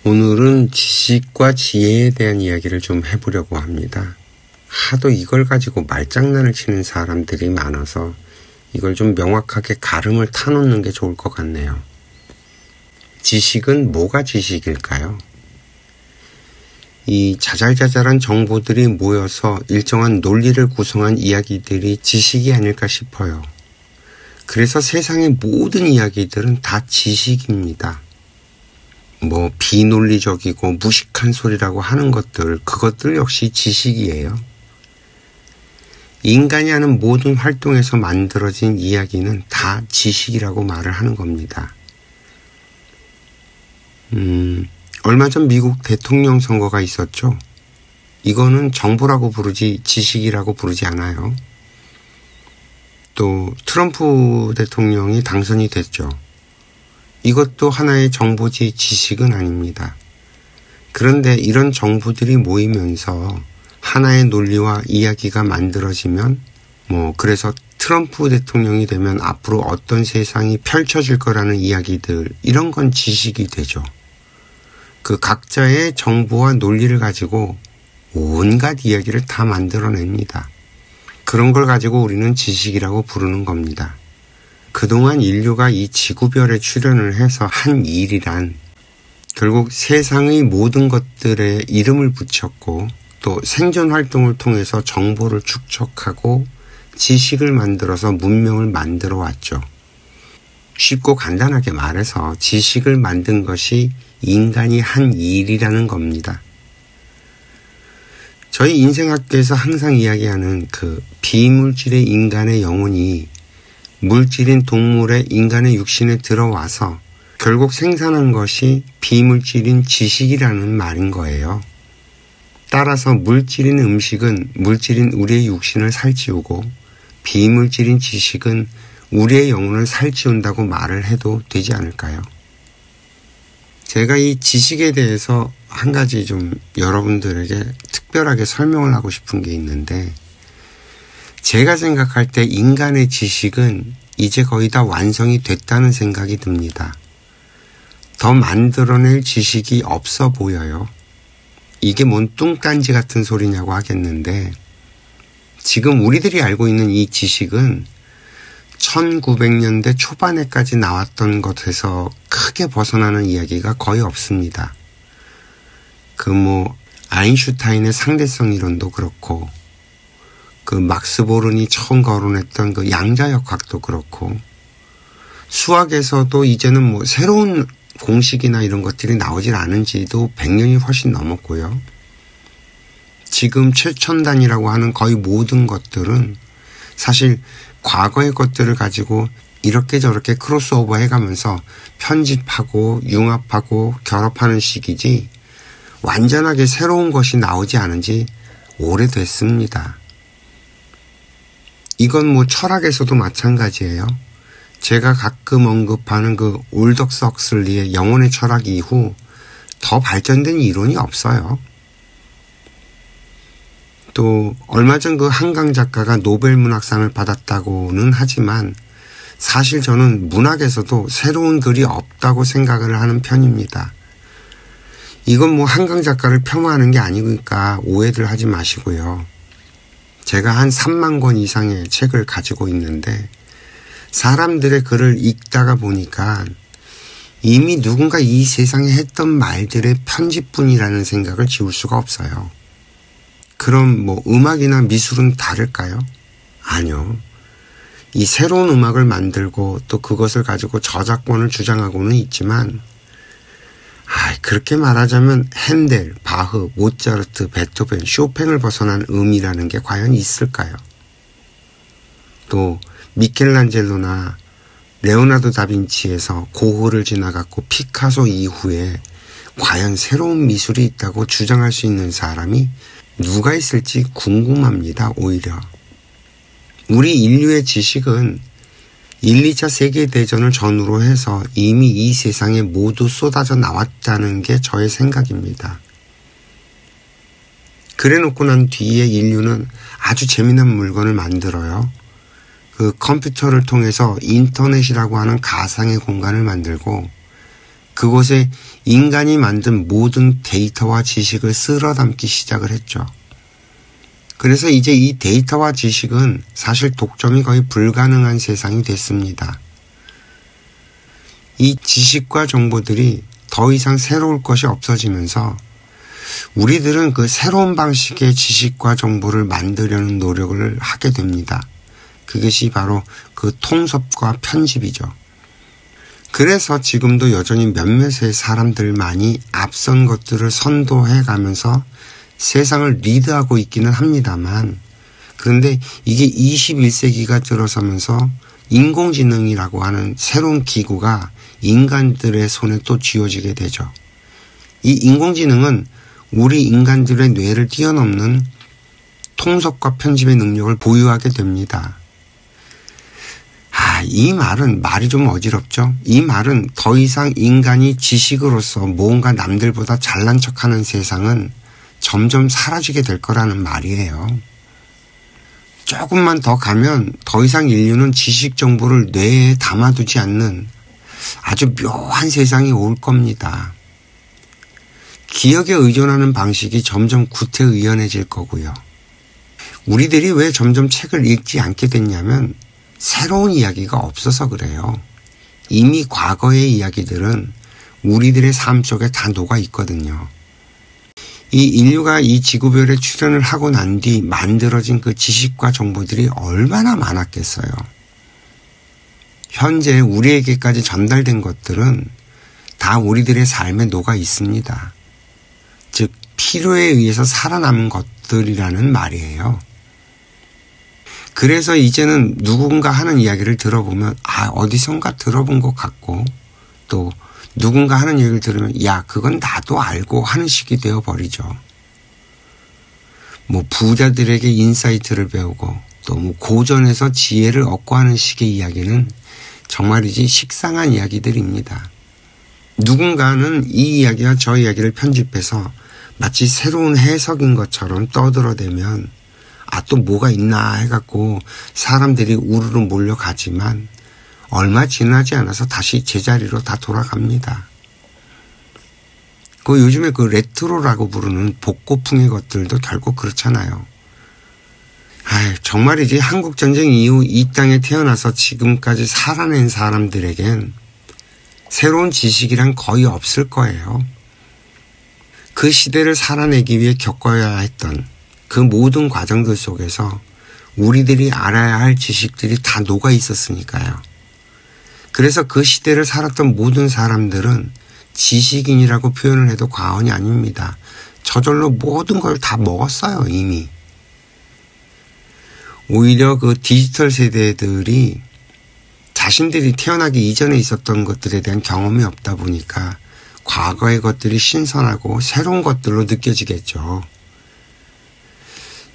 오늘은 지식과 지혜에 대한 이야기를 좀 해보려고 합니다. 하도 이걸 가지고 말장난을 치는 사람들이 많아서 이걸 좀 명확하게 가름을 타놓는 게 좋을 것 같네요. 지식은 뭐가 지식일까요? 이 자잘자잘한 정보들이 모여서 일정한 논리를 구성한 이야기들이 지식이 아닐까 싶어요. 그래서 세상의 모든 이야기들은 다 지식입니다. 비논리적이고 무식한 소리라고 하는 그것들 역시 지식이에요. 인간이 하는 모든 활동에서 만들어진 이야기는 다 지식이라고 말을 하는 겁니다. 얼마 전 미국 대통령 선거가 있었죠. 이거는 정보라고 부르지 지식이라고 부르지 않아요. 또 트럼프 대통령이 당선이 됐죠. 이것도 하나의 정보지 지식은 아닙니다. 그런데 이런 정보들이 모이면서 하나의 논리와 이야기가 만들어지면 그래서 트럼프 대통령이 되면 앞으로 어떤 세상이 펼쳐질 거라는 이야기들, 이런 건 지식이 되죠. 그 각자의 정보와 논리를 가지고 온갖 이야기를 다 만들어냅니다. 그런 걸 가지고 우리는 지식이라고 부르는 겁니다. 그동안 인류가 이 지구별에 출현을 해서 한 일이란 결국 세상의 모든 것들에 이름을 붙였고 또 생존 활동을 통해서 정보를 축적하고 지식을 만들어서 문명을 만들어 왔죠. 쉽고 간단하게 말해서 지식을 만든 것이 인간이 한 일이라는 겁니다. 저희 인생학교에서 항상 이야기하는 그 비물질의 인간의 영혼이 물질인 동물의 인간의 육신에 들어와서 결국 생산한 것이 비물질인 지식이라는 말인 거예요. 따라서 물질인 음식은 물질인 우리의 육신을 살찌우고 비물질인 지식은 우리의 영혼을 살찌운다고 말을 해도 되지 않을까요? 제가 이 지식에 대해서 한 가지 좀 여러분들에게 특별하게 설명을 하고 싶은 게 있는데, 제가 생각할 때 인간의 지식은 이제 거의 다 완성이 됐다는 생각이 듭니다. 더 만들어낼 지식이 없어 보여요. 이게 뭔 뚱딴지 같은 소리냐고 하겠는데, 지금 우리들이 알고 있는 이 지식은 1900년대 초반에까지 나왔던 것에서 크게 벗어나는 이야기가 거의 없습니다. 아인슈타인의 상대성 이론도 그렇고, 막스 보른이 처음 거론했던 그 양자역학도 그렇고, 수학에서도 이제는 새로운 공식이나 이런 것들이 나오질 않은 지도 100년이 훨씬 넘었고요. 지금 최첨단이라고 하는 거의 모든 것들은 사실 과거의 것들을 가지고 이렇게 저렇게 크로스오버 해가면서 편집하고 융합하고 결합하는 식이지 완전하게 새로운 것이 나오지 않은 지 오래됐습니다. 이건 철학에서도 마찬가지예요. 제가 가끔 언급하는 그 올덕스 헉슬리의 영혼의 철학 이후 더 발전된 이론이 없어요. 또 얼마 전 그 한강 작가가 노벨 문학상을 받았다고는 하지만 사실 저는 문학에서도 새로운 글이 없다고 생각을 하는 편입니다. 이건 한강 작가를 폄하하는 게 아니니까 오해들 하지 마시고요. 제가 한 3만 권 이상의 책을 가지고 있는데 사람들의 글을 읽다가 보니까 이미 누군가 이 세상에 했던 말들의 편집뿐이라는 생각을 지울 수가 없어요. 그럼 음악이나 미술은 다를까요? 아니요. 이 새로운 음악을 만들고 또 그것을 가지고 저작권을 주장하고는 있지만 그렇게 말하자면 핸델, 바흐, 모차르트, 베토벤, 쇼팽을 벗어난 음이라는 게 과연 있을까요? 또 미켈란젤로나 레오나르도 다빈치에서 고흐를 지나갔고 피카소 이후에 과연 새로운 미술이 있다고 주장할 수 있는 사람이 누가 있을지 궁금합니다. 오히려 우리 인류의 지식은 1, 2차 세계대전을 전후로 해서 이미 이 세상에 모두 쏟아져 나왔다는 게 저의 생각입니다. 그래놓고 난 뒤에 인류는 아주 재미난 물건을 만들어요. 그 컴퓨터를 통해서 인터넷이라고 하는 가상의 공간을 만들고 그곳에 인간이 만든 모든 데이터와 지식을 쓸어 담기 시작을 했죠. 그래서 이제 이 데이터와 지식은 사실 독점이 거의 불가능한 세상이 됐습니다. 이 지식과 정보들이 더 이상 새로울 것이 없어지면서 우리들은 그 새로운 방식의 지식과 정보를 만들려는 노력을 하게 됩니다. 그것이 바로 그 통섭과 편집이죠. 그래서 지금도 여전히 몇몇의 사람들만이 앞선 것들을 선도해 가면서 세상을 리드하고 있기는 합니다만, 그런데 이게 21세기가 들어서면서 인공지능이라고 하는 새로운 기구가 인간들의 손에 또 쥐어지게 되죠. 이 인공지능은 우리 인간들의 뇌를 뛰어넘는 통섭과 편집의 능력을 보유하게 됩니다. 이 말이 좀 어지럽죠. 이 말은 더 이상 인간이 지식으로서 뭔가 남들보다 잘난 척하는 세상은 점점 사라지게 될 거라는 말이에요. 조금만 더 가면 더 이상 인류는 지식 정보를 뇌에 담아두지 않는 아주 묘한 세상이 올 겁니다. 기억에 의존하는 방식이 점점 구태의연해질 거고요. 우리들이 왜 점점 책을 읽지 않게 됐냐면 새로운 이야기가 없어서 그래요. 이미 과거의 이야기들은 우리들의 삶 속에 다 녹아 있거든요. 이 인류가 이 지구별에 출현을 하고 난 뒤 만들어진 그 지식과 정보들이 얼마나 많았겠어요. 현재 우리에게까지 전달된 것들은 다 우리들의 삶에 녹아 있습니다. 즉 필요에 의해서 살아남은 것들이라는 말이에요. 그래서 이제는 누군가 하는 이야기를 들어보면 어디선가 들어본 것 같고, 또 누군가 하는 얘기를 들으면 그건 나도 알고 하는 식이 되어버리죠. 부자들에게 인사이트를 배우고 또 고전에서 지혜를 얻고 하는 식의 이야기는 정말이지 식상한 이야기들입니다. 누군가는 이 이야기와 저 이야기를 편집해서 마치 새로운 해석인 것처럼 떠들어대면 또 뭐가 있나 해갖고 사람들이 우르르 몰려가지만 얼마 지나지 않아서 다시 제자리로 다 돌아갑니다. 요즘에 레트로라고 부르는 복고풍의 것들도 결국 그렇잖아요. 정말이지 한국전쟁 이후 이 땅에 태어나서 지금까지 살아낸 사람들에겐 새로운 지식이란 거의 없을 거예요. 그 시대를 살아내기 위해 겪어야 했던 그 모든 과정들 속에서 우리들이 알아야 할 지식들이 다 녹아 있었으니까요. 그래서 그 시대를 살았던 모든 사람들은 지식인이라고 표현을 해도 과언이 아닙니다. 저절로 모든 걸 다 먹었어요, 이미. 오히려 그 디지털 세대들이 자신들이 태어나기 이전에 있었던 것들에 대한 경험이 없다 보니까 과거의 것들이 신선하고 새로운 것들로 느껴지겠죠.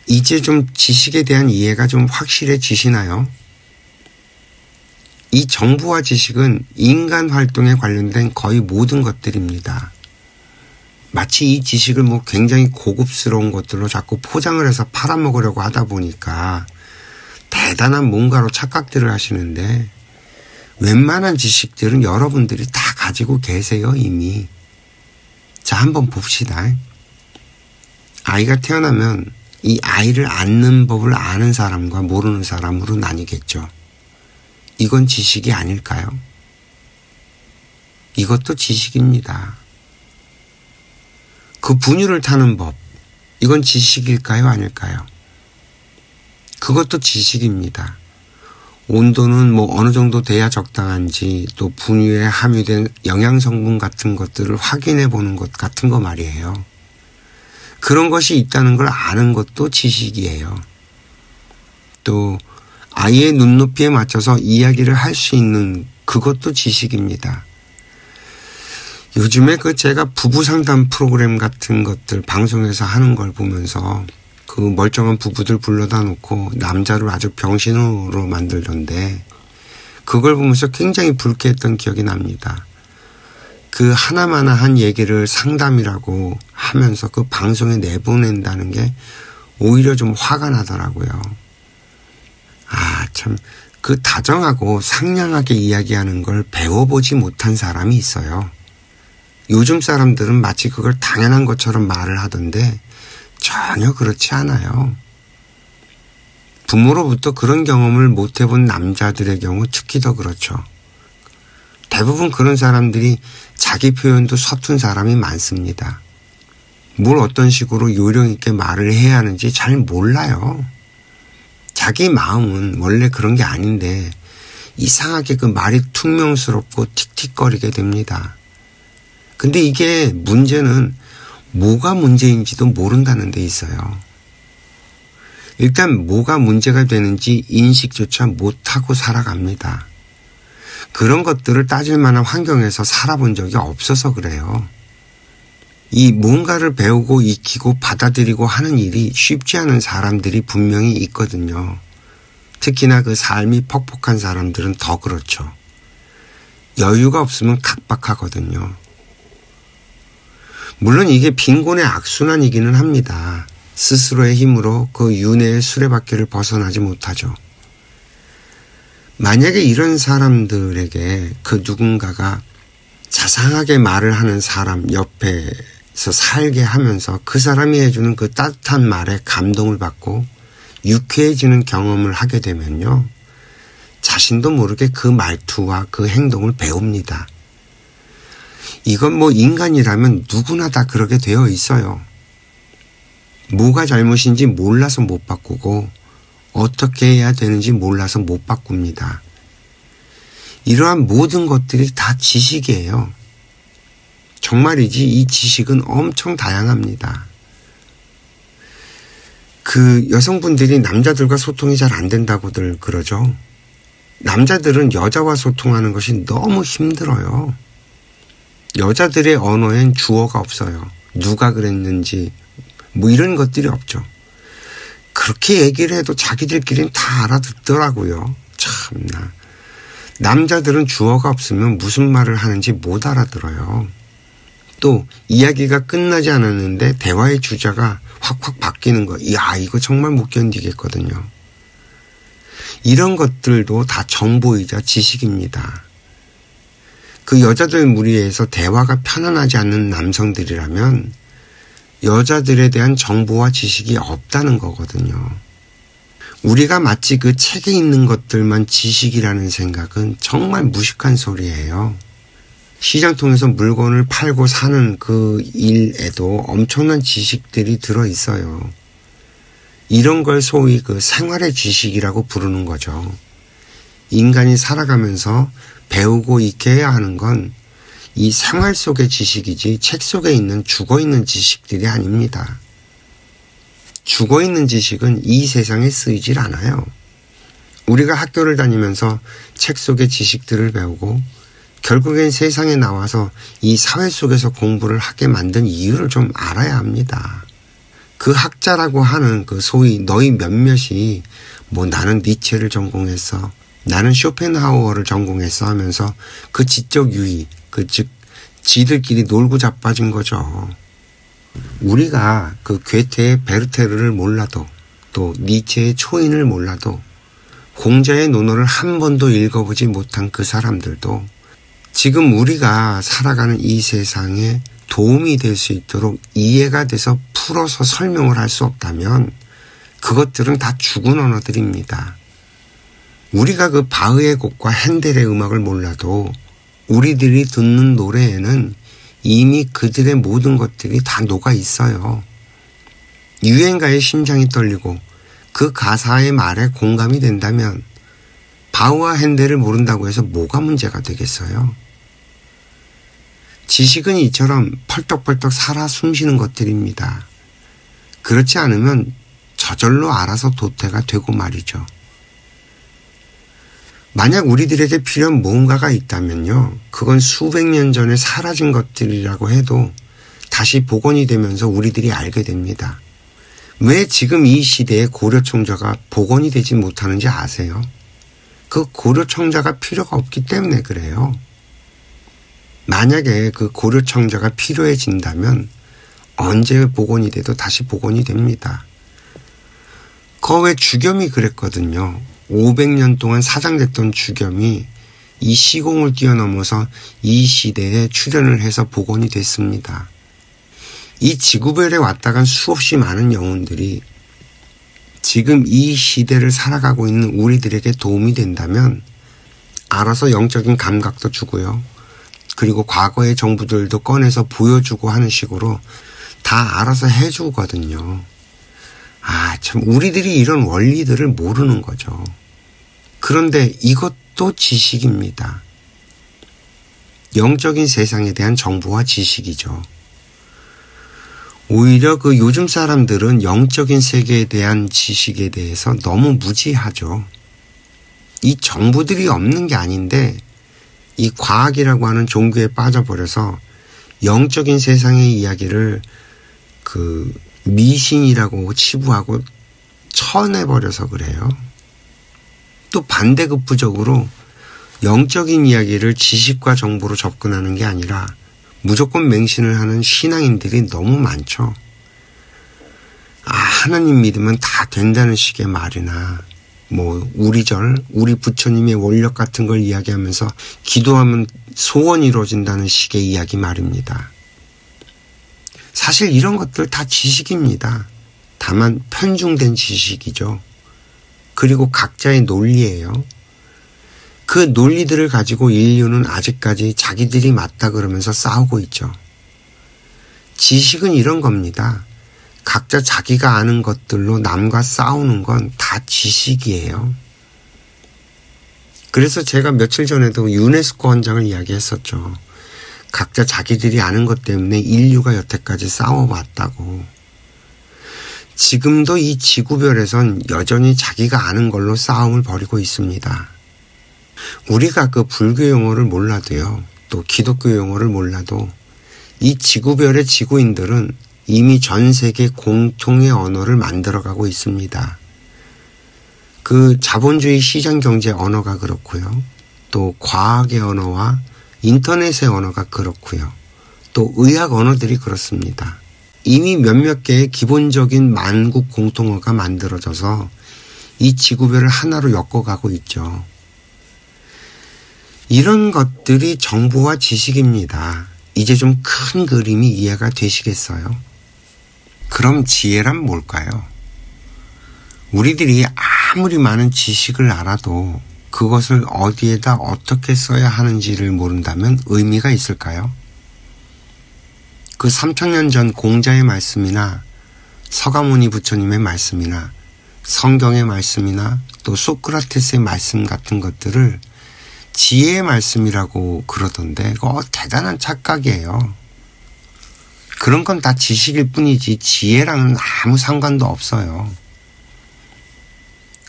이제 좀 지식에 대한 이해가 좀 확실해지시나요? 이 정보와 지식은 인간 활동에 관련된 거의 모든 것들입니다. 마치 이 지식을 굉장히 고급스러운 것들로 자꾸 포장을 해서 팔아먹으려고 하다 보니까 대단한 뭔가로 착각들을 하시는데, 웬만한 지식들은 여러분들이 다 가지고 계세요, 이미. 자, 한번 봅시다. 아이가 태어나면 이 아이를 앉는 법을 아는 사람과 모르는 사람으로 나뉘겠죠. 이건 지식이 아닐까요? 이것도 지식입니다. 그 분유를 타는 법, 이건 지식일까요, 아닐까요? 그것도 지식입니다. 온도는 어느 정도 돼야 적당한지, 또 분유에 함유된 영양성분 같은 것들을 확인해 보는 것 같은 거 말이에요. 그런 것이 있다는 걸 아는 것도 지식이에요. 또 아이의 눈높이에 맞춰서 이야기를 할 수 있는 그것도 지식입니다. 요즘에 제가 부부 상담 프로그램 같은 것들 방송에서 하는 걸 보면서 그 멀쩡한 부부들 불러다 놓고 남자를 아주 병신으로 만들던데, 그걸 보면서 굉장히 불쾌했던 기억이 납니다. 그 하나마나한 얘기를 상담이라고 하면서 그 방송에 내보낸다는 게 오히려 좀 화가 나더라고요. 참, 그 다정하고 상냥하게 이야기하는 걸 배워보지 못한 사람이 있어요. 요즘 사람들은 마치 그걸 당연한 것처럼 말을 하던데 전혀 그렇지 않아요. 부모로부터 그런 경험을 못 해본 남자들의 경우 특히 더 그렇죠. 대부분 그런 사람들이 자기 표현도 서툰 사람이 많습니다. 뭘 어떤 식으로 요령 있게 말을 해야 하는지 잘 몰라요. 자기 마음은 원래 그런 게 아닌데 이상하게 그 말이 퉁명스럽고 틱틱거리게 됩니다. 근데 이게 문제는 뭐가 문제인지도 모른다는 데 있어요. 일단 뭐가 문제가 되는지 인식조차 못하고 살아갑니다. 그런 것들을 따질 만한 환경에서 살아본 적이 없어서 그래요. 이 뭔가를 배우고 익히고 받아들이고 하는 일이 쉽지 않은 사람들이 분명히 있거든요. 특히나 그 삶이 퍽퍽한 사람들은 더 그렇죠. 여유가 없으면 각박하거든요. 물론 이게 빈곤의 악순환이기는 합니다. 스스로의 힘으로 그 윤회의 수레바퀴를 벗어나지 못하죠. 만약에 이런 사람들에게 그 누군가가 자상하게 말을 하는 사람 옆에서 살게 하면서 그 사람이 해주는 그 따뜻한 말에 감동을 받고 유쾌해지는 경험을 하게 되면요. 자신도 모르게 그 말투와 그 행동을 배웁니다. 이건 뭐 인간이라면 누구나 다 그러게 되어 있어요. 뭐가 잘못인지 몰라서 못 바꾸고 어떻게 해야 되는지 몰라서 못 바꿉니다. 이러한 모든 것들이 다 지식이에요. 정말이지 이 지식은 엄청 다양합니다. 그 여성분들이 남자들과 소통이 잘 안 된다고들 그러죠. 남자들은 여자와 소통하는 것이 너무 힘들어요. 여자들의 언어엔 주어가 없어요. 누가 그랬는지 뭐 이런 것들이 없죠. 그렇게 얘기를 해도 자기들끼리는 다 알아듣더라고요. 참나. 남자들은 주어가 없으면 무슨 말을 하는지 못 알아들어요. 또 이야기가 끝나지 않았는데 대화의 주제가 확확 바뀌는 거. 이야, 이거 정말 못 견디겠거든요. 이런 것들도 다 정보이자 지식입니다. 그 여자들 무리에서 대화가 편안하지 않는 남성들이라면 여자들에 대한 정보와 지식이 없다는 거거든요. 우리가 마치 그 책에 있는 것들만 지식이라는 생각은 정말 무식한 소리예요. 시장 통해서 물건을 팔고 사는 그 일에도 엄청난 지식들이 들어있어요. 이런 걸 소위 그 생활의 지식이라고 부르는 거죠. 인간이 살아가면서 배우고 익혀야 하는 건 이 생활 속의 지식이지 책 속에 있는 죽어있는 지식들이 아닙니다. 죽어있는 지식은 이 세상에 쓰이질 않아요. 우리가 학교를 다니면서 책 속의 지식들을 배우고 결국엔 세상에 나와서 이 사회 속에서 공부를 하게 만든 이유를 좀 알아야 합니다. 그 학자라고 하는 그 소위 너희 몇몇이 뭐 나는 니체를 전공했어, 나는 쇼펜하우어를 전공했어 하면서 그 지적 유의, 즉 지들끼리 놀고 자빠진 거죠. 우리가 그 괴테의 베르테르를 몰라도 또 니체의 초인을 몰라도 공자의 논어를 한 번도 읽어보지 못한 그 사람들도 지금 우리가 살아가는 이 세상에 도움이 될 수 있도록 이해가 돼서 풀어서 설명을 할 수 없다면 그것들은 다 죽은 언어들입니다. 우리가 그 바흐의 곡과 핸델의 음악을 몰라도 우리들이 듣는 노래에는 이미 그들의 모든 것들이 다 녹아 있어요. 유행가의 심장이 떨리고 그 가사의 말에 공감이 된다면 바흐와 핸델을 모른다고 해서 뭐가 문제가 되겠어요? 지식은 이처럼 펄떡펄떡 살아 숨쉬는 것들입니다. 그렇지 않으면 저절로 알아서 도태가 되고 말이죠. 만약 우리들에게 필요한 무언가가 있다면요, 그건 수백 년 전에 사라진 것들이라고 해도 다시 복원이 되면서 우리들이 알게 됩니다. 왜 지금 이 시대에 고려청자가 복원이 되지 못하는지 아세요? 그 고려청자가 필요가 없기 때문에 그래요. 만약에 그 고려청자가 필요해진다면 언제 복원이 돼도 다시 복원이 됩니다. 그 왜 주겸이 그랬거든요. 500년 동안 사장됐던 주겸이 이 시공을 뛰어넘어서 이 시대에 출현을 해서 복원이 됐습니다. 이 지구별에 왔다 간 수없이 많은 영혼들이 지금 이 시대를 살아가고 있는 우리들에게 도움이 된다면 알아서 영적인 감각도 주고요. 그리고 과거의 정부들도 꺼내서 보여주고 하는 식으로 다 알아서 해주거든요. 참 우리들이 이런 원리들을 모르는 거죠. 그런데 이것도 지식입니다. 영적인 세상에 대한 정보와 지식이죠. 오히려 그 요즘 사람들은 영적인 세계에 대한 지식에 대해서 너무 무지하죠. 이 정보들이 없는 게 아닌데 이 과학이라고 하는 종교에 빠져버려서 영적인 세상의 이야기를 미신이라고 치부하고 쳐내버려서 그래요. 또 반대급부적으로 영적인 이야기를 지식과 정보로 접근하는 게 아니라 무조건 맹신을 하는 신앙인들이 너무 많죠. 하나님 믿으면 다 된다는 식의 말이나 우리 부처님의 원력 같은 걸 이야기하면서 기도하면 소원이 이루어진다는 식의 이야기 말입니다. 사실 이런 것들 다 지식입니다. 다만 편중된 지식이죠. 그리고 각자의 논리예요. 그 논리들을 가지고 인류는 아직까지 자기들이 맞다 그러면서 싸우고 있죠. 지식은 이런 겁니다. 각자 자기가 아는 것들로 남과 싸우는 건 다 지식이에요. 그래서 제가 며칠 전에도 유네스코 헌장을 이야기했었죠. 각자 자기들이 아는 것 때문에 인류가 여태까지 싸워왔다고. 지금도 이 지구별에선 여전히 자기가 아는 걸로 싸움을 벌이고 있습니다. 우리가 그 불교 용어를 몰라도요, 또 기독교 용어를 몰라도 이 지구별의 지구인들은 이미 전 세계 공통의 언어를 만들어가고 있습니다. 그 자본주의 시장 경제 언어가 그렇고요. 또 과학의 언어와 인터넷의 언어가 그렇고요. 또 의학 언어들이 그렇습니다. 이미 몇몇 개의 기본적인 만국 공통어가 만들어져서 이 지구별을 하나로 엮어가고 있죠. 이런 것들이 정보와 지식입니다. 이제 좀 큰 그림이 이해가 되시겠어요? 그럼 지혜란 뭘까요? 우리들이 아무리 많은 지식을 알아도 그것을 어디에다 어떻게 써야 하는지를 모른다면 의미가 있을까요? 그 3000년 전 공자의 말씀이나 서가모니 부처님의 말씀이나 성경의 말씀이나 또 소크라테스의 말씀 같은 것들을 지혜의 말씀이라고 그러던데 그거 대단한 착각이에요. 그런 건 다 지식일 뿐이지 지혜랑은 아무 상관도 없어요.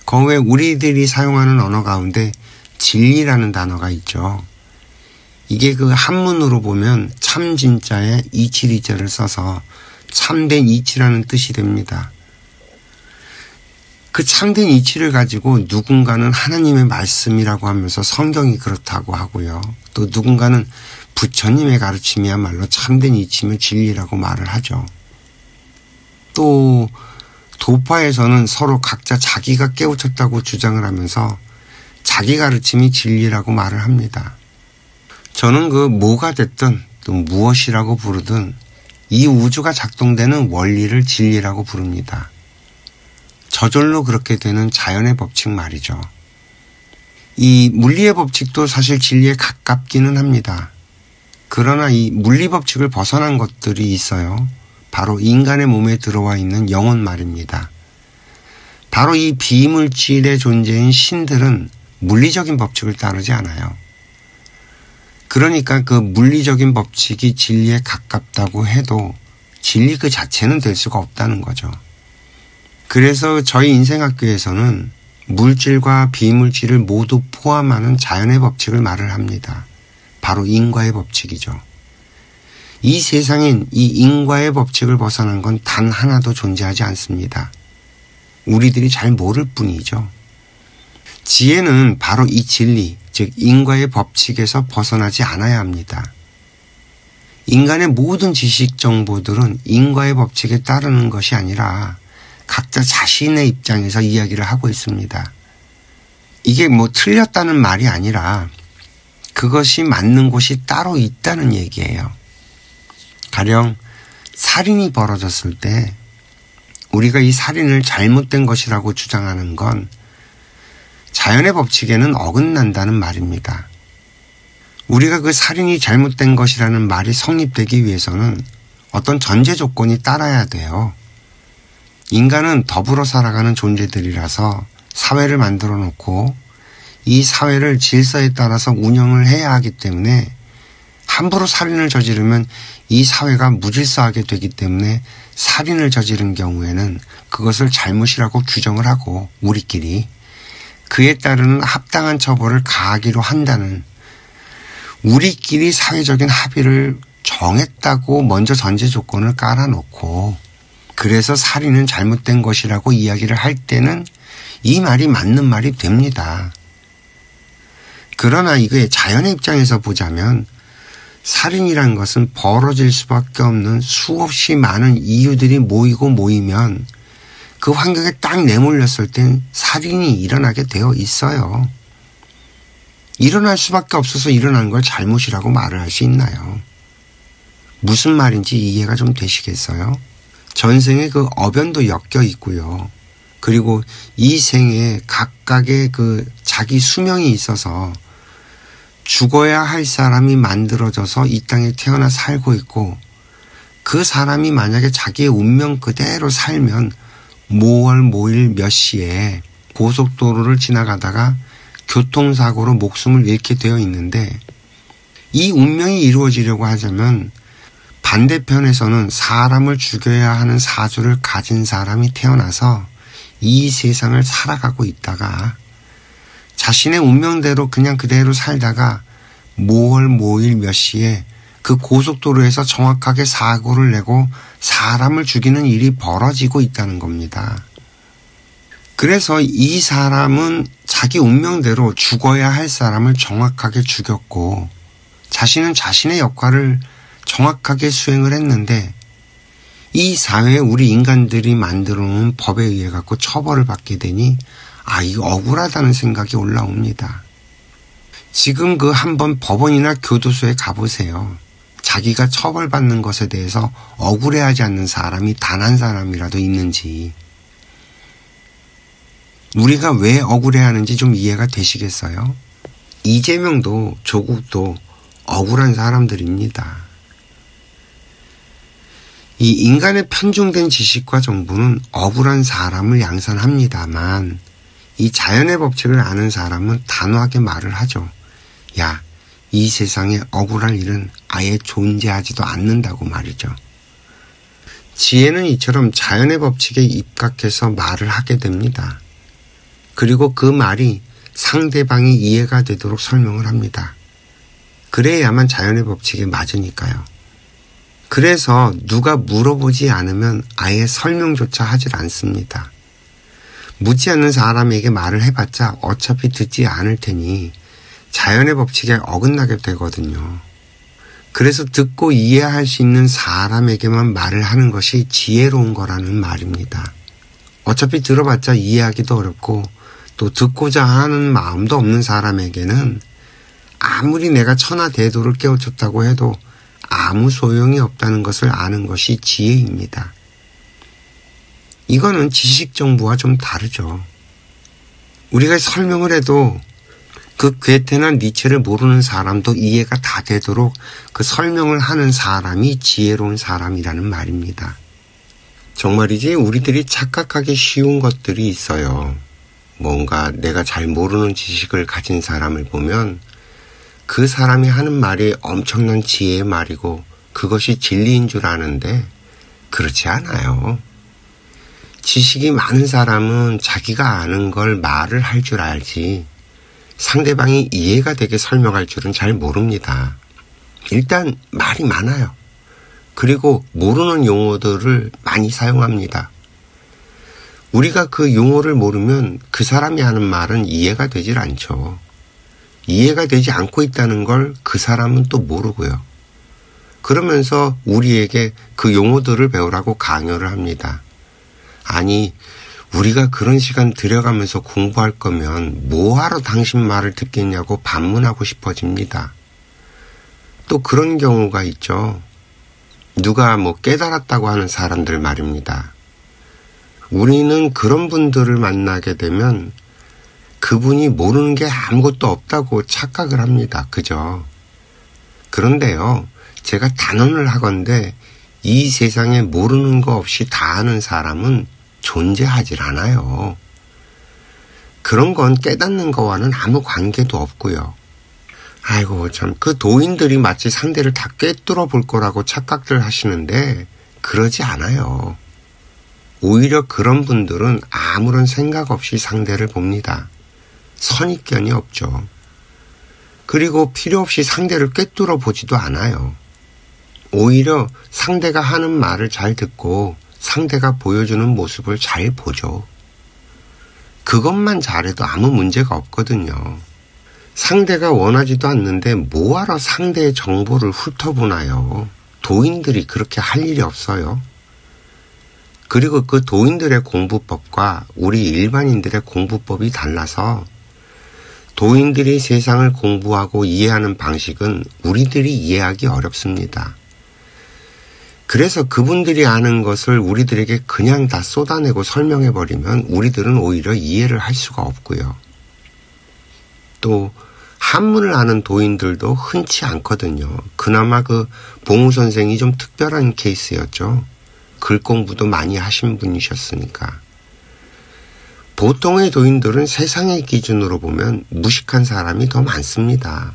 그 외에 우리들이 사용하는 언어 가운데 진리라는 단어가 있죠. 이게 그 한문으로 보면 참 진짜에 이치리자를 써서 참된 이치라는 뜻이 됩니다. 그 참된 이치를 가지고 누군가는 하나님의 말씀이라고 하면서 성경이 그렇다고 하고요. 또 누군가는 부처님의 가르침이야말로 참된 이치면 진리라고 말을 하죠. 또 도파에서는 서로 각자 자기가 깨우쳤다고 주장을 하면서 자기 가르침이 진리라고 말을 합니다. 저는 그 뭐가 됐든 또 무엇이라고 부르든 이 우주가 작동되는 원리를 진리라고 부릅니다. 저절로 그렇게 되는 자연의 법칙 말이죠. 이 물리의 법칙도 사실 진리에 가깝기는 합니다. 그러나 이 물리 법칙을 벗어난 것들이 있어요. 바로 인간의 몸에 들어와 있는 영혼 말입니다. 바로 이 비물질의 존재인 신들은 물리적인 법칙을 따르지 않아요. 그러니까 그 물리적인 법칙이 진리에 가깝다고 해도 진리 그 자체는 될 수가 없다는 거죠. 그래서 저희 인생학교에서는 물질과 비물질을 모두 포함하는 자연의 법칙을 말을 합니다. 바로 인과의 법칙이죠. 이 세상엔 이 인과의 법칙을 벗어난 건 단 하나도 존재하지 않습니다. 우리들이 잘 모를 뿐이죠. 지혜는 바로 이 진리, 즉 인과의 법칙에서 벗어나지 않아야 합니다. 인간의 모든 지식 정보들은 인과의 법칙에 따르는 것이 아니라 각자 자신의 입장에서 이야기를 하고 있습니다. 이게 틀렸다는 말이 아니라 그것이 맞는 곳이 따로 있다는 얘기예요. 가령 살인이 벌어졌을 때 우리가 이 살인을 잘못된 것이라고 주장하는 건 자연의 법칙에는 어긋난다는 말입니다. 우리가 그 살인이 잘못된 것이라는 말이 성립되기 위해서는 어떤 전제 조건이 따라야 돼요. 인간은 더불어 살아가는 존재들이라서 사회를 만들어 놓고 이 사회를 질서에 따라서 운영을 해야 하기 때문에 함부로 살인을 저지르면 이 사회가 무질서하게 되기 때문에 살인을 저지른 경우에는 그것을 잘못이라고 규정을 하고 우리끼리 그에 따르는 합당한 처벌을 가하기로 한다는 우리끼리 사회적인 합의를 정했다고 먼저 전제 조건을 깔아놓고 그래서 살인은 잘못된 것이라고 이야기를 할 때는 이 말이 맞는 말이 됩니다. 그러나 이게 자연의 입장에서 보자면 살인이란 것은 벌어질 수밖에 없는 수없이 많은 이유들이 모이면 그 환경에 딱 내몰렸을 땐 살인이 일어나게 되어 있어요. 일어날 수밖에 없어서 일어난 걸 잘못이라고 말을 할 수 있나요? 무슨 말인지 이해가 좀 되시겠어요? 전생에 그 어변도 엮여 있고요. 그리고 이 생에 각각의 그 자기 수명이 있어서 죽어야 할 사람이 만들어져서 이 땅에 태어나 살고 있고 그 사람이 만약에 자기의 운명 그대로 살면 뭐월 뭐일 몇 시에 고속도로를 지나가다가 교통사고로 목숨을 잃게 되어 있는데 이 운명이 이루어지려고 하자면 반대편에서는 사람을 죽여야 하는 사주를 가진 사람이 태어나서 이 세상을 살아가고 있다가 자신의 운명대로 그냥 그대로 살다가 뭐월 뭐일 몇 시에 그 고속도로에서 정확하게 사고를 내고 사람을 죽이는 일이 벌어지고 있다는 겁니다. 그래서 이 사람은 자기 운명대로 죽어야 할 사람을 정확하게 죽였고 자신은 자신의 역할을 정확하게 수행을 했는데 이 사회에 우리 인간들이 만들어 놓은 법에 의해 갖고 처벌을 받게 되니 이거 억울하다는 생각이 올라옵니다. 지금 그 한번 법원이나 교도소에 가보세요. 자기가 처벌받는 것에 대해서 억울해하지 않는 사람이 단 한 사람이라도 있는지 우리가 왜 억울해하는지 좀 이해가 되시겠어요? 이재명도 조국도 억울한 사람들입니다. 이 인간의 편중된 지식과 정보는 억울한 사람을 양산합니다만 이 자연의 법칙을 아는 사람은 단호하게 말을 하죠. 야, 이 세상에 억울할 일은 아예 존재하지도 않는다고 말이죠. 지혜는 이처럼 자연의 법칙에 입각해서 말을 하게 됩니다. 그리고 그 말이 상대방이 이해가 되도록 설명을 합니다. 그래야만 자연의 법칙에 맞으니까요. 그래서 누가 물어보지 않으면 아예 설명조차 하질 않습니다. 묻지 않는 사람에게 말을 해봤자 어차피 듣지 않을 테니 자연의 법칙에 어긋나게 되거든요. 그래서 듣고 이해할 수 있는 사람에게만 말을 하는 것이 지혜로운 거라는 말입니다. 어차피 들어봤자 이해하기도 어렵고 또 듣고자 하는 마음도 없는 사람에게는 아무리 내가 천하대도를 깨우쳤다고 해도 아무 소용이 없다는 것을 아는 것이 지혜입니다. 이거는 지식 정보와 좀 다르죠. 우리가 설명을 해도 그 괴테나 니체를 모르는 사람도 이해가 다 되도록 그 설명을 하는 사람이 지혜로운 사람이라는 말입니다. 정말이지 우리들이 착각하기 쉬운 것들이 있어요. 뭔가 내가 잘 모르는 지식을 가진 사람을 보면 그 사람이 하는 말이 엄청난 지혜의 말이고 그것이 진리인 줄 아는데 그렇지 않아요. 지식이 많은 사람은 자기가 아는 걸 말을 할 줄 알지 상대방이 이해가 되게 설명할 줄은 잘 모릅니다. 일단 말이 많아요. 그리고 모르는 용어들을 많이 사용합니다. 우리가 그 용어를 모르면 그 사람이 하는 말은 이해가 되질 않죠. 이해가 되지 않고 있다는 걸 그 사람은 또 모르고요. 그러면서 우리에게 그 용어들을 배우라고 강요를 합니다. 아니, 우리가 그런 시간 들여가면서 공부할 거면 뭐하러 당신 말을 듣겠냐고 반문하고 싶어집니다. 또 그런 경우가 있죠. 누가 깨달았다고 하는 사람들 말입니다. 우리는 그런 분들을 만나게 되면 그분이 모르는 게 아무것도 없다고 착각을 합니다. 그죠? 그런데요, 제가 단언을 하건대 이 세상에 모르는 거 없이 다 아는 사람은 존재하질 않아요. 그런 건 깨닫는 거와는 아무 관계도 없고요. 아이고 참, 그 도인들이 마치 상대를 다 꿰뚫어 볼 거라고 착각들 하시는데 그러지 않아요. 오히려 그런 분들은 아무런 생각 없이 상대를 봅니다. 선입견이 없죠. 그리고 필요 없이 상대를 꿰뚫어 보지도 않아요. 오히려 상대가 하는 말을 잘 듣고 상대가 보여주는 모습을 잘 보죠. 그것만 잘해도 아무 문제가 없거든요. 상대가 원하지도 않는데 뭐하러 상대의 정보를 훑어보나요? 도인들이 그렇게 할 일이 없어요. 그리고 그 도인들의 공부법과 우리 일반인들의 공부법이 달라서 도인들이 세상을 공부하고 이해하는 방식은 우리들이 이해하기 어렵습니다. 그래서 그분들이 아는 것을 우리들에게 그냥 다 쏟아내고 설명해버리면 우리들은 오히려 이해를 할 수가 없고요. 또 한문을 아는 도인들도 흔치 않거든요. 그나마 그 봉우 선생이 좀 특별한 케이스였죠. 글 공부도 많이 하신 분이셨으니까. 보통의 도인들은 세상의 기준으로 보면 무식한 사람이 더 많습니다.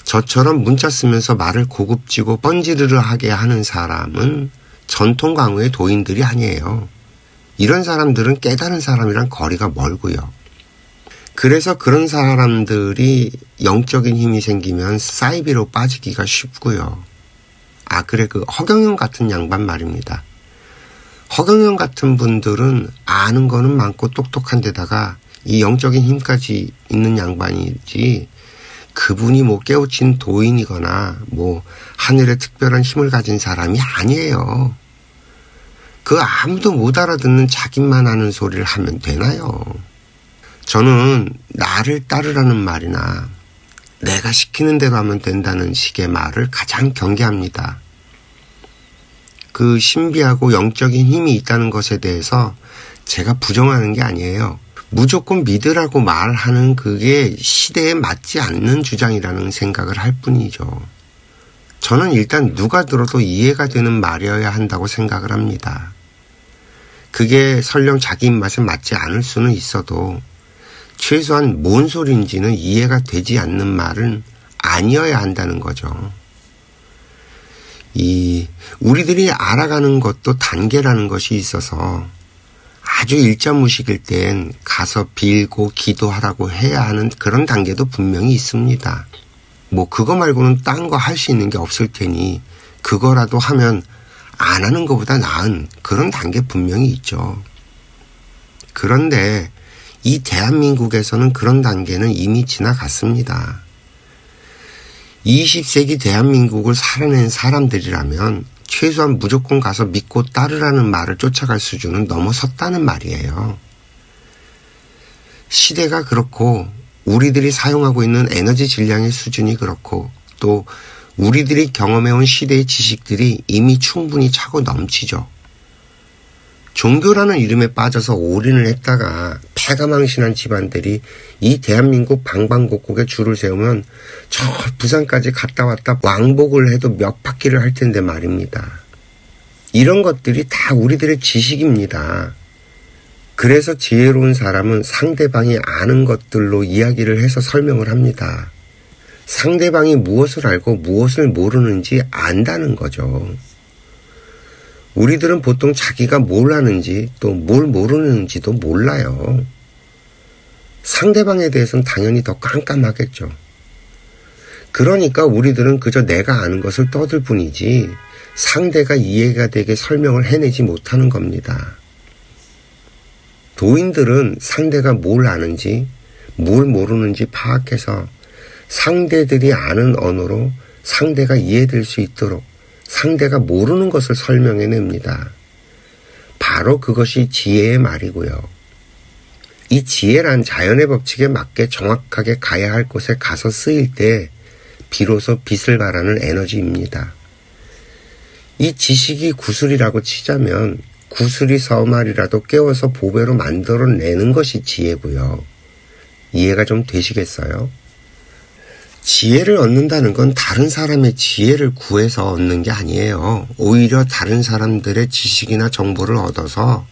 저처럼 문자 쓰면서 말을 고급지고 뻔지르르하게 하는 사람은 전통 강우의 도인들이 아니에요. 이런 사람들은 깨달은 사람이랑 거리가 멀고요. 그래서 그런 사람들이 영적인 힘이 생기면 사이비로 빠지기가 쉽고요. 그래, 그 허경영 같은 양반 말입니다. 허경영 같은 분들은 아는 거는 많고 똑똑한 데다가 이 영적인 힘까지 있는 양반이지, 그분이 깨우친 도인이거나 하늘의 특별한 힘을 가진 사람이 아니에요. 그 아무도 못 알아듣는 자기만 하는 소리를 하면 되나요? 저는 나를 따르라는 말이나 내가 시키는 대로 하면 된다는 식의 말을 가장 경계합니다. 그 신비하고 영적인 힘이 있다는 것에 대해서 제가 부정하는 게 아니에요. 무조건 믿으라고 말하는 그게 시대에 맞지 않는 주장이라는 생각을 할 뿐이죠. 저는 일단 누가 들어도 이해가 되는 말이어야 한다고 생각을 합니다. 그게 설령 자기 입맛에 맞지 않을 수는 있어도 최소한 뭔 소리인지는 이해가 되지 않는 말은 아니어야 한다는 거죠. 우리들이 알아가는 것도 단계라는 것이 있어서 아주 일자무식일 땐 가서 빌고 기도하라고 해야 하는 그런 단계도 분명히 있습니다. 그거 말고는 딴 거 할 수 있는 게 없을 테니 그거라도 하면 안 하는 것보다 나은 그런 단계 분명히 있죠. 그런데 이 대한민국에서는 그런 단계는 이미 지나갔습니다. 20세기 대한민국을 살아낸 사람들이라면 최소한 무조건 가서 믿고 따르라는 말을 쫓아갈 수준은 넘어섰다는 말이에요. 시대가 그렇고 우리들이 사용하고 있는 에너지 질량의 수준이 그렇고 또 우리들이 경험해온 시대의 지식들이 이미 충분히 차고 넘치죠. 종교라는 이름에 빠져서 올인을 했다가 패가망신한 집안들이 이 대한민국 방방곡곡에 줄을 세우면 저 부산까지 갔다 왔다 왕복을 해도 몇 바퀴를 할 텐데 말입니다. 이런 것들이 다 우리들의 지식입니다. 그래서 지혜로운 사람은 상대방이 아는 것들로 이야기를 해서 설명을 합니다. 상대방이 무엇을 알고 무엇을 모르는지 안다는 거죠. 우리들은 보통 자기가 뭘 아는지 또 뭘 모르는지도 몰라요. 상대방에 대해서는 당연히 더 깜깜하겠죠. 그러니까 우리들은 그저 내가 아는 것을 떠들 뿐이지 상대가 이해가 되게 설명을 해내지 못하는 겁니다. 도인들은 상대가 뭘 아는지 뭘 모르는지 파악해서 상대들이 아는 언어로 상대가 이해될 수 있도록 상대가 모르는 것을 설명해냅니다. 바로 그것이 지혜의 말이고요. 이 지혜란 자연의 법칙에 맞게 정확하게 가야 할 곳에 가서 쓰일 때 비로소 빛을 발하는 에너지입니다. 이 지식이 구슬이라고 치자면 구슬이 서말이라도 깨워서 보배로 만들어내는 것이 지혜고요. 이해가 좀 되시겠어요? 지혜를 얻는다는 건 다른 사람의 지혜를 구해서 얻는 게 아니에요. 오히려 다른 사람들의 지식이나 정보를 얻어서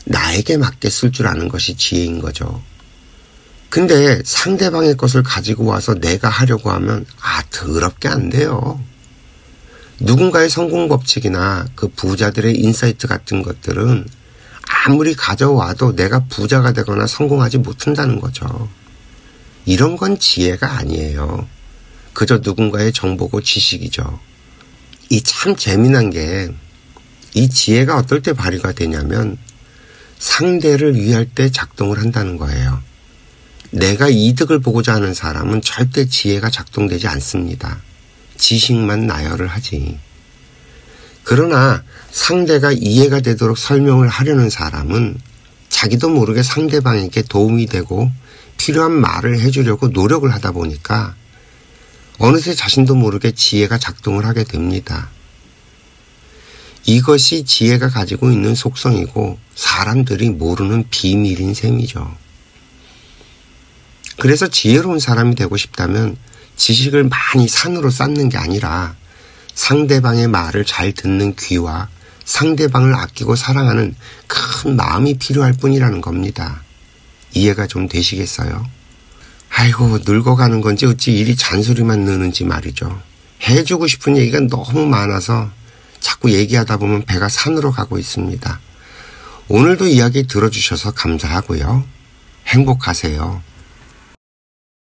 나에게 맞게 쓸 줄 아는 것이 지혜인 거죠. 근데 상대방의 것을 가지고 와서 내가 하려고 하면 더럽게 안 돼요. 누군가의 성공 법칙이나 그 부자들의 인사이트 같은 것들은 아무리 가져와도 내가 부자가 되거나 성공하지 못한다는 거죠. 이런 건 지혜가 아니에요. 그저 누군가의 정보고 지식이죠. 이 참 재미난 게 이 지혜가 어떨 때 발휘가 되냐면 상대를 위할 때 작동을 한다는 거예요. 내가 이득을 보고자 하는 사람은 절대 지혜가 작동되지 않습니다. 지식만 나열을 하지. 그러나 상대가 이해가 되도록 설명을 하려는 사람은 자기도 모르게 상대방에게 도움이 되고 필요한 말을 해주려고 노력을 하다 보니까 어느새 자신도 모르게 지혜가 작동을 하게 됩니다. 이것이 지혜가 가지고 있는 속성이고 사람들이 모르는 비밀인 셈이죠. 그래서 지혜로운 사람이 되고 싶다면 지식을 많이 산으로 쌓는 게 아니라 상대방의 말을 잘 듣는 귀와 상대방을 아끼고 사랑하는 큰 마음이 필요할 뿐이라는 겁니다. 이해가 좀 되시겠어요? 아이고, 늙어가는 건지 어찌 일이 잔소리만 느는지 말이죠. 해주고 싶은 얘기가 너무 많아서 자꾸 얘기하다 보면 배가 산으로 가고 있습니다. 오늘도 이야기 들어주셔서 감사하고요. 행복하세요.